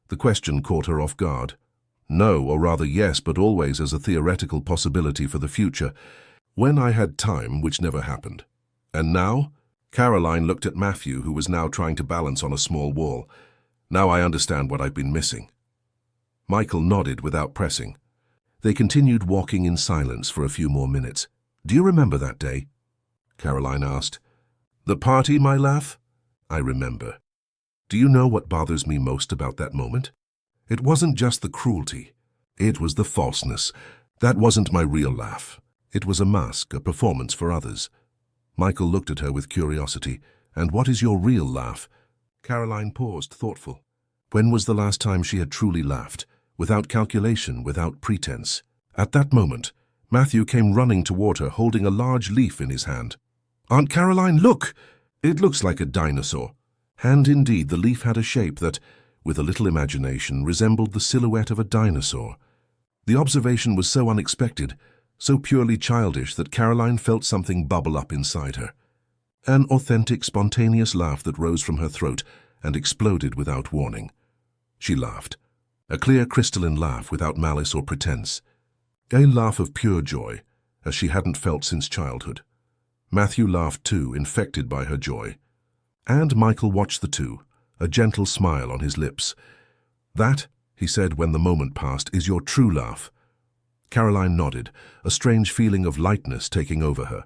The question caught her off guard. "No, or rather yes, but always as a theoretical possibility for the future. When I had time, which never happened." "And now?" Caroline looked at Matthew, who was now trying to balance on a small wall. "Now I understand what I've been missing." Michael nodded without pressing. They continued walking in silence for a few more minutes. "Do you remember that day?" Caroline asked. "The party, my laugh?" "I remember. Do you know what bothers me most about that moment? It wasn't just the cruelty. It was the falseness. That wasn't my real laugh. It was a mask, a performance for others." Michael looked at her with curiosity. "And what is your real laugh?" Caroline paused, thoughtful. When was the last time she had truly laughed, without calculation, without pretense? At that moment, Matthew came running toward her, holding a large leaf in his hand. "Aunt Caroline, look! It looks like a dinosaur." And indeed, the leaf had a shape that, with a little imagination, resembled the silhouette of a dinosaur. The observation was so unexpected, so purely childish, that Caroline felt something bubble up inside her. An authentic, spontaneous laugh that rose from her throat and exploded without warning. She laughed. A clear, crystalline laugh without malice or pretense. A laugh of pure joy, as she hadn't felt since childhood. Matthew laughed too, infected by her joy. And Michael watched the two, a gentle smile on his lips. "That," he said when the moment passed, "is your true laugh." Caroline nodded, a strange feeling of lightness taking over her.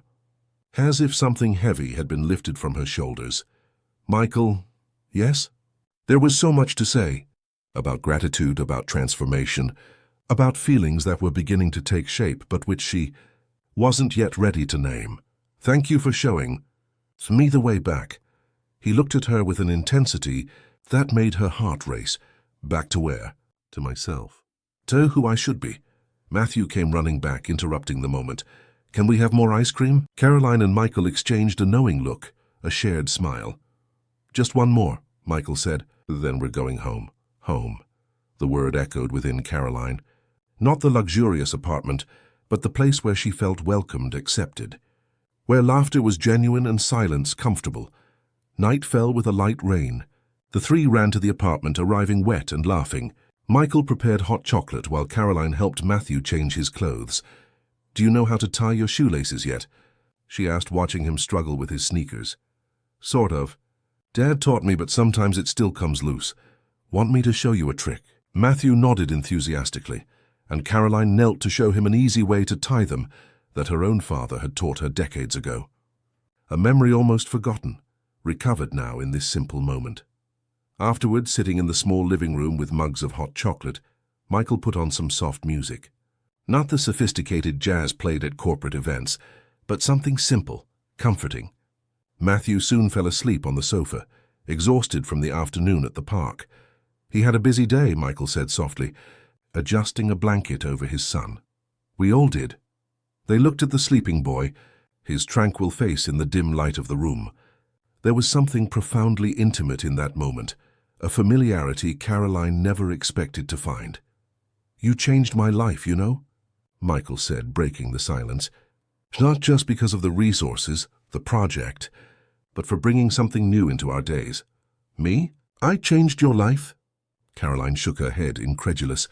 As if something heavy had been lifted from her shoulders. "Michael, yes?" There was so much to say. About gratitude, about transformation, about feelings that were beginning to take shape, but which she wasn't yet ready to name. "Thank you for showing me the way back." He looked at her with an intensity that made her heart race. "Back to where?" "To myself. To who I should be." Matthew came running back, interrupting the moment. "Can we have more ice cream?" Caroline and Michael exchanged a knowing look, a shared smile. "Just one more," Michael said. "Then we're going home." Home. The word echoed within Caroline. Not the luxurious apartment, but the place where she felt welcomed, accepted. Where laughter was genuine and silence comfortable. Night fell with a light rain. The three ran to the apartment, arriving wet and laughing. Michael prepared hot chocolate while Caroline helped Matthew change his clothes. "Do you know how to tie your shoelaces yet?" she asked, watching him struggle with his sneakers. "Sort of. Dad taught me, but sometimes it still comes loose. Want me to show you a trick?" Matthew nodded enthusiastically, and Caroline knelt to show him an easy way to tie them that her own father had taught her decades ago. A memory almost forgotten, recovered now in this simple moment. Afterward, sitting in the small living room with mugs of hot chocolate, Michael put on some soft music. Not the sophisticated jazz played at corporate events, but something simple, comforting. Matthew soon fell asleep on the sofa, exhausted from the afternoon at the park. He had a busy day, Michael said softly, adjusting a blanket over his son. "We all did." They looked at the sleeping boy, his tranquil face in the dim light of the room. There was something profoundly intimate in that moment, a familiarity Caroline never expected to find. "You changed my life, you know," Michael said, breaking the silence. "Not just because of the resources, the project, but for bringing something new into our days." "Me? I changed your life?" Caroline shook her head, incredulous.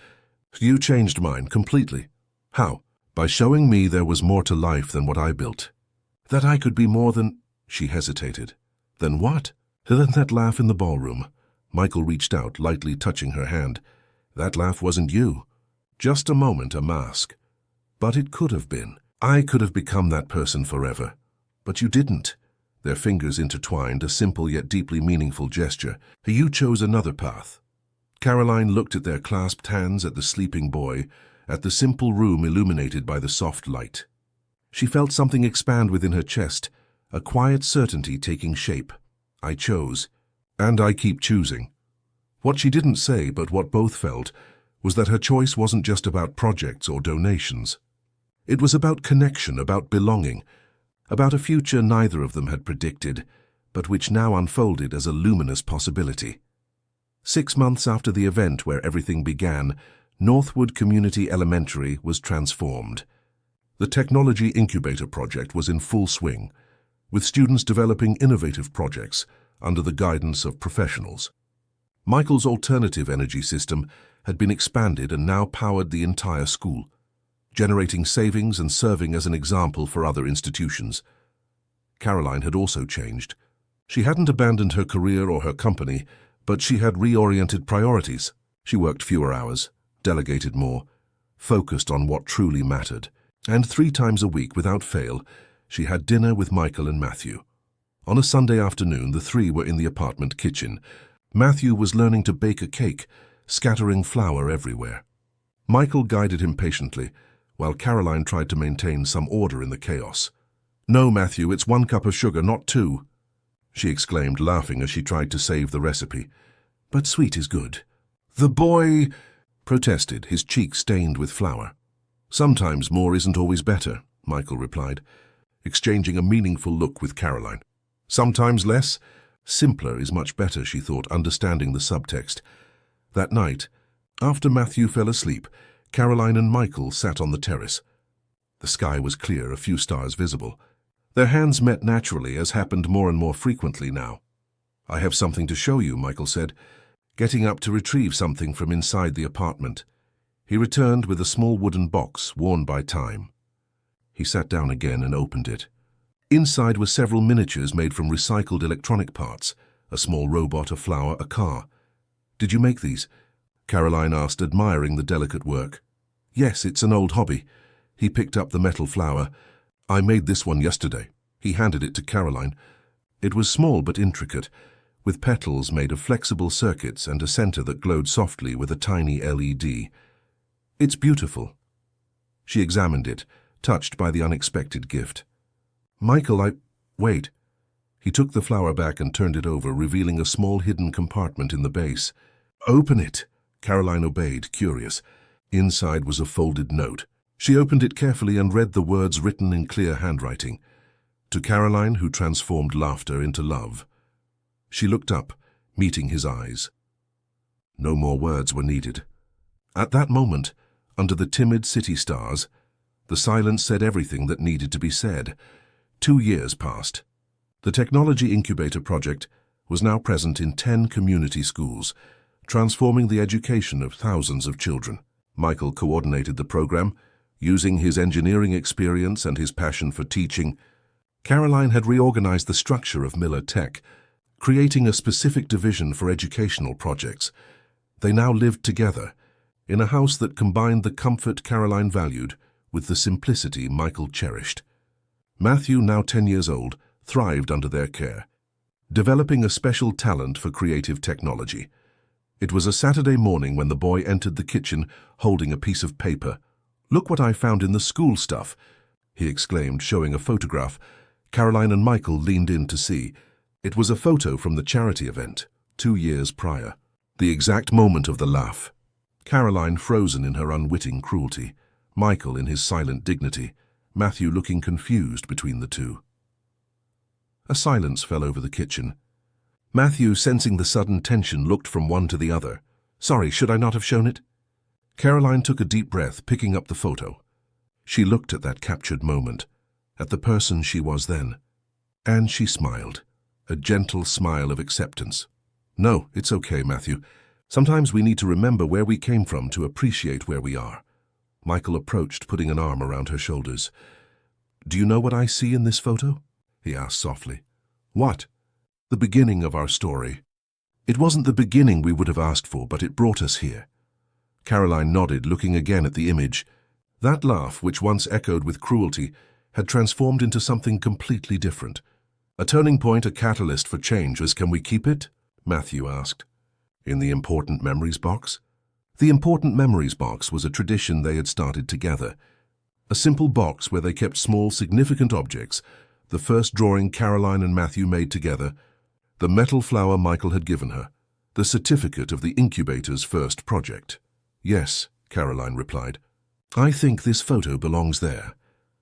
"You changed mine, completely." "How?" "By showing me there was more to life than what I built. That I could be more than—" She hesitated. "Than what?" "Than that laugh in the ballroom." Michael reached out, lightly touching her hand. "That laugh wasn't you. Just a moment, a mask. But it could have been. I could have become that person forever. But you didn't." Their fingers intertwined, a simple yet deeply meaningful gesture. "You chose another path." Caroline looked at their clasped hands, at the sleeping boy, at the simple room illuminated by the soft light. She felt something expand within her chest, a quiet certainty taking shape. "I chose. And I keep choosing." What she didn't say, but what both felt, was that her choice wasn't just about projects or donations. It was about connection, about belonging, about a future neither of them had predicted, but which now unfolded as a luminous possibility. 6 months after the event where everything began, Northwood Community Elementary was transformed. The Technology Incubator Project was in full swing, with students developing innovative projects under the guidance of professionals. Michael's alternative energy system had been expanded and now powered the entire school, generating savings and serving as an example for other institutions. Caroline had also changed. She hadn't abandoned her career or her company, but she had reoriented priorities. She worked fewer hours, delegated more, focused on what truly mattered. And 3 times a week, without fail, she had dinner with Michael and Matthew. On a Sunday afternoon, the three were in the apartment kitchen. Matthew was learning to bake a cake, scattering flour everywhere. Michael guided him patiently, while Caroline tried to maintain some order in the chaos. "No, Matthew, it's 1 cup of sugar, not 2. She exclaimed, laughing as she tried to save the recipe. but sweet is good. The boy protested, his cheek stained with flour. Sometimes more isn't always better, Michael replied, exchanging a meaningful look with Caroline. Sometimes less, simpler is much better, she thought, understanding the subtext. That night, after Matthew fell asleep, Caroline and Michael sat on the terrace. The sky was clear, a few stars visible. Their hands met naturally, as happened more and more frequently now. I have something to show you, Michael said, getting up to retrieve something from inside the apartment. He returned with a small wooden box worn by time. He sat down again and opened it. Inside were several miniatures made from recycled electronic parts, a small robot, a flower, a car. Did you make these? Caroline asked, admiring the delicate work. Yes, it's an old hobby. He picked up the metal flower. I made this one yesterday. He handed it to Caroline. It was small but intricate, with petals made of flexible circuits and a center that glowed softly with a tiny LED. It's beautiful. She examined it, touched by the unexpected gift. Michael, Wait. He took the flower back and turned it over, revealing a small hidden compartment in the base. Open it. Caroline obeyed, curious. Inside was a folded note. She opened it carefully and read the words written in clear handwriting. To Caroline, who transformed laughter into love. She looked up, meeting his eyes. No more words were needed. At that moment, under the timid city stars, the silence said everything that needed to be said. 2 years passed. The Technology Incubator project was now present in 10 community schools, transforming the education of thousands of children. Michael coordinated the program, using his engineering experience and his passion for teaching. Caroline had reorganized the structure of Miller Tech, creating a specific division for educational projects. They now lived together, in a house that combined the comfort Caroline valued with the simplicity Michael cherished. Matthew, now 10 years old, thrived under their care, developing a special talent for creative technology. It was a Saturday morning when the boy entered the kitchen holding a piece of paper. "Look what I found in the school stuff," he exclaimed, showing a photograph. Caroline and Michael leaned in to see. It was a photo from the charity event, 2 years prior. The exact moment of the laugh. Caroline frozen in her unwitting cruelty, Michael in his silent dignity, Matthew looking confused between the two. A silence fell over the kitchen. Matthew, sensing the sudden tension, looked from one to the other. "Sorry, should I not have shown it?" Caroline took a deep breath, picking up the photo. She looked at that captured moment, at the person she was then. And she smiled, a gentle smile of acceptance. "No, it's okay, Matthew. Sometimes we need to remember where we came from to appreciate where we are." Michael approached, putting an arm around her shoulders. "Do you know what I see in this photo?" he asked softly. "What?" "The beginning of our story. It wasn't the beginning we would have asked for, but it brought us here." Caroline nodded, looking again at the image. That laugh, which once echoed with cruelty, had transformed into something completely different. A turning point, a catalyst for change. Can we keep it? Matthew asked. In the important memories box? The important memories box was a tradition they had started together. A simple box where they kept small, significant objects, the first drawing Caroline and Matthew made together, the metal flower Michael had given her, the certificate of the incubator's first project. "Yes," Caroline replied. "I think this photo belongs there."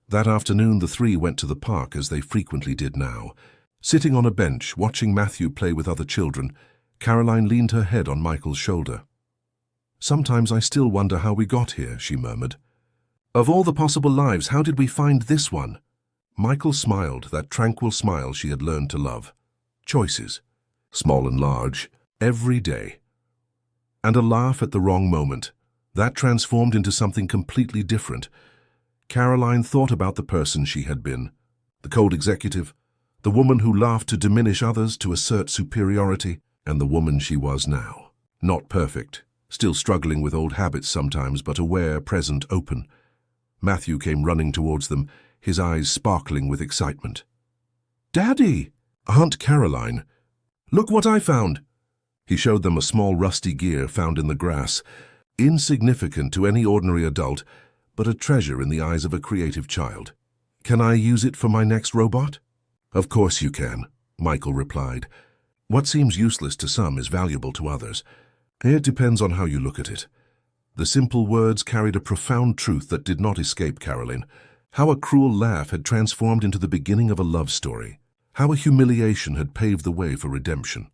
That afternoon the three went to the park, as they frequently did now. Sitting on a bench, watching Matthew play with other children, Caroline leaned her head on Michael's shoulder. "Sometimes I still wonder how we got here," she murmured. "Of all the possible lives, how did we find this one?" Michael smiled, that tranquil smile she had learned to love. Choices, small and large, every day. And a laugh at the wrong moment. That transformed into something completely different. Caroline thought about the person she had been. The cold executive, the woman who laughed to diminish others, to assert superiority, and the woman she was now. Not perfect, still struggling with old habits sometimes, but aware, present, open. Matthew came running towards them, his eyes sparkling with excitement. "Daddy!" "Aunt Caroline! Look what I found!" He showed them a small rusty gear found in the grass, insignificant to any ordinary adult, but a treasure in the eyes of a creative child. "Can I use it for my next robot?" "Of course you can," Michael replied. What seems useless to some is valuable to others. It depends on how you look at it. The simple words carried a profound truth that did not escape Caroline. How a cruel laugh had transformed into the beginning of a love story. How a humiliation had paved the way for redemption.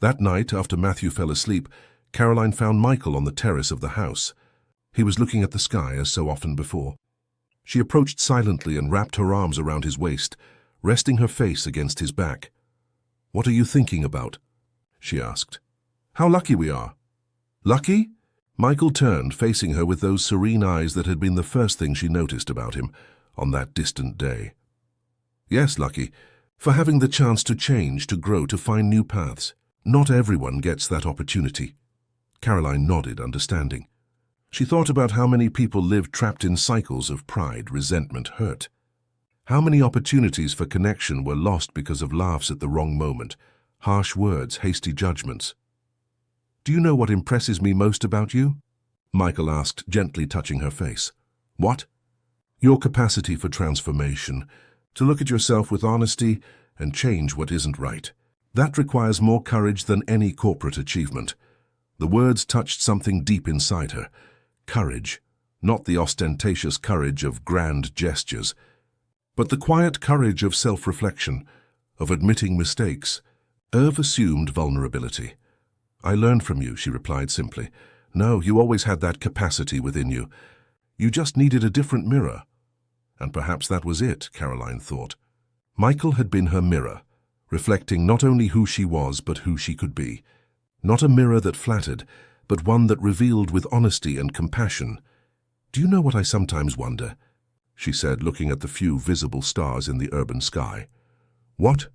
That night, after Matthew fell asleep, Caroline found Michael on the terrace of the house. He was looking at the sky as so often before. She approached silently and wrapped her arms around his waist, resting her face against his back. "What are you thinking about?" she asked. "How lucky we are." "Lucky?" Michael turned, facing her with those serene eyes that had been the first thing she noticed about him on that distant day. "Yes, lucky. For having the chance to change, to grow, to find new paths. Not everyone gets that opportunity." Caroline nodded, understanding. She thought about how many people live trapped in cycles of pride, resentment, hurt. How many opportunities for connection were lost because of laughs at the wrong moment, harsh words, hasty judgments. "Do you know what impresses me most about you?" Michael asked, gently touching her face. "What?" "Your capacity for transformation, to look at yourself with honesty and change what isn't right. That requires more courage than any corporate achievement." The words touched something deep inside her. Courage, not the ostentatious courage of grand gestures, but the quiet courage of self-reflection, of admitting mistakes, of assumed vulnerability. "I learned from you," she replied simply. "No, you always had that capacity within you. You just needed a different mirror." And perhaps that was it, Caroline thought. Michael had been her mirror, reflecting not only who she was but who she could be. Not a mirror that flattered, but one that revealed with honesty and compassion. "Do you know what I sometimes wonder?" she said, looking at the few visible stars in the urban sky. "What?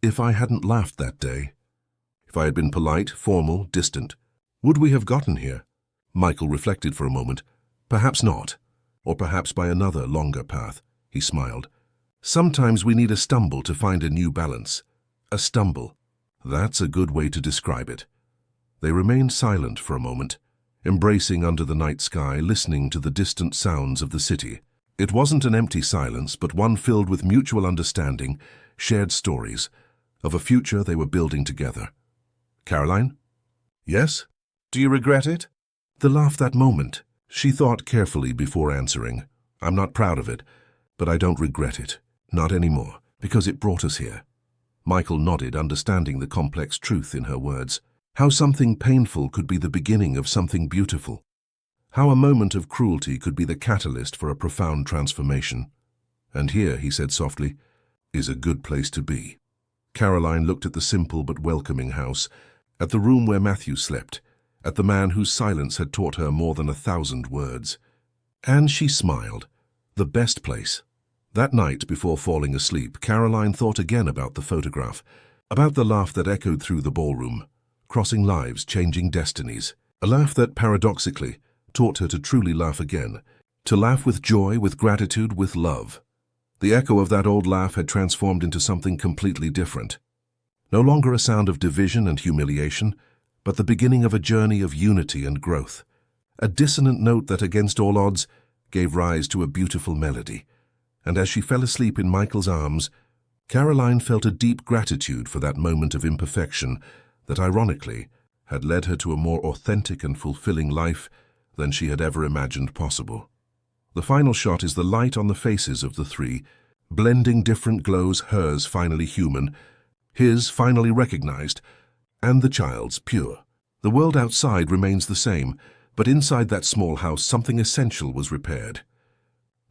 If I hadn't laughed that day? If I had been polite, formal, distant, would we have gotten here?" Michael reflected for a moment. "Perhaps not. Or perhaps by another, longer path," he smiled. "Sometimes we need a stumble to find a new balance. A stumble. That's a good way to describe it." They remained silent for a moment, embracing under the night sky, listening to the distant sounds of the city. It wasn't an empty silence, but one filled with mutual understanding, shared stories, of a future they were building together. "Caroline?" "Yes? Do you regret it?" The laugh that moment. She thought carefully before answering. "I'm not proud of it, but I don't regret it. Not anymore, because it brought us here." Michael nodded, understanding the complex truth in her words. How something painful could be the beginning of something beautiful. How a moment of cruelty could be the catalyst for a profound transformation. "And here," he said softly, "is a good place to be." Caroline looked at the simple but welcoming house, at the room where Matthew slept, at the man whose silence had taught her more than 1,000 words. And she smiled. The best place. That night, before falling asleep, Caroline thought again about the photograph, about the laugh that echoed through the ballroom, crossing lives, changing destinies. A laugh that, paradoxically, taught her to truly laugh again, to laugh with joy, with gratitude, with love. The echo of that old laugh had transformed into something completely different. No longer a sound of division and humiliation, but the beginning of a journey of unity and growth. A dissonant note that, against all odds, gave rise to a beautiful melody. And as she fell asleep in Michael's arms, Caroline felt a deep gratitude for that moment of imperfection that, ironically, had led her to a more authentic and fulfilling life than she had ever imagined possible. The final shot is the light on the faces of the three, blending different glows, hers finally human, his finally recognized, and the child's pure. The world outside remains the same, but inside that small house something essential was repaired.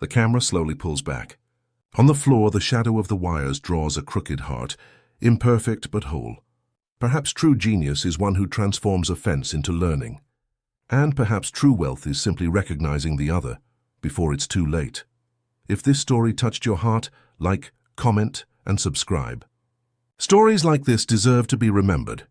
The camera slowly pulls back. On the floor, the shadow of the wires draws a crooked heart, imperfect but whole. Perhaps true genius is one who transforms offense into learning. And perhaps true wealth is simply recognizing the other before it's too late. If this story touched your heart, like, comment, and subscribe. Stories like this deserve to be remembered.